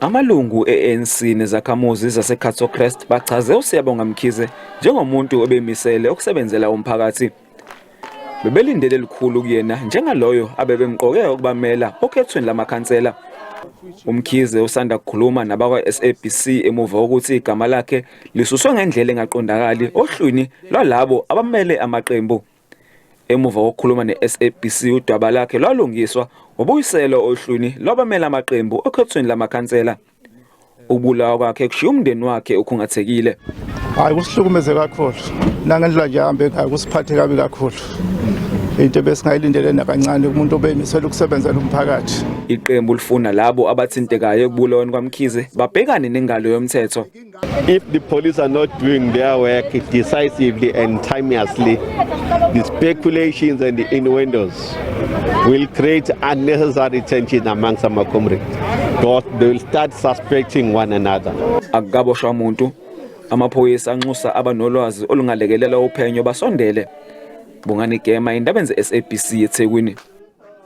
Amalungu e-ANC nezakhamuzi zaseCato Crest bachaze uSiyabonga Mkhize njengomuntu obemisele ukusebenzela umphakathi. Bebelindele elikhulu kuyena njengaloyo abebemqoke ukubamela okhethweni lamakhansela. Umkhize usanda kukhuluma nabakwa-SABC emuva ukuthi igama lakhe lisuswe ngendlela engaqondakali ohlwini lwalabo abamele amaqembu. Emuva kokukhuluma ne-SABC udaba lakhe lwalungiswa ubuyiselo ohlwini lwabamela amaqembu okhethweni lamakhansela. Ukubulawa kwakhe kushiya umndeni wakhe ukhungathekile. Hayi kusihlukumeze kakhulu. Nangendlela nje ahambe ngayo kusiphathe kabi kakhulu. Into besingayilindele nakancane umuntu obemisela ukusebenzela umphakathi. Iqembu lifuna labo abathintekayo ekubulaweni kwaMkhize babhekane nengalo yomthetho. If the police are not doing their work decisively and timeously, the speculations and the innuendos will create unnecessary tension amongst our comrades. Because they will start suspecting one another. Akukaboshwa umuntu, amaphoyisa anxusa abanolwazi olungalekelela uphenyo basondele. Bongani Gema, indaba ze-SABC eThekwini.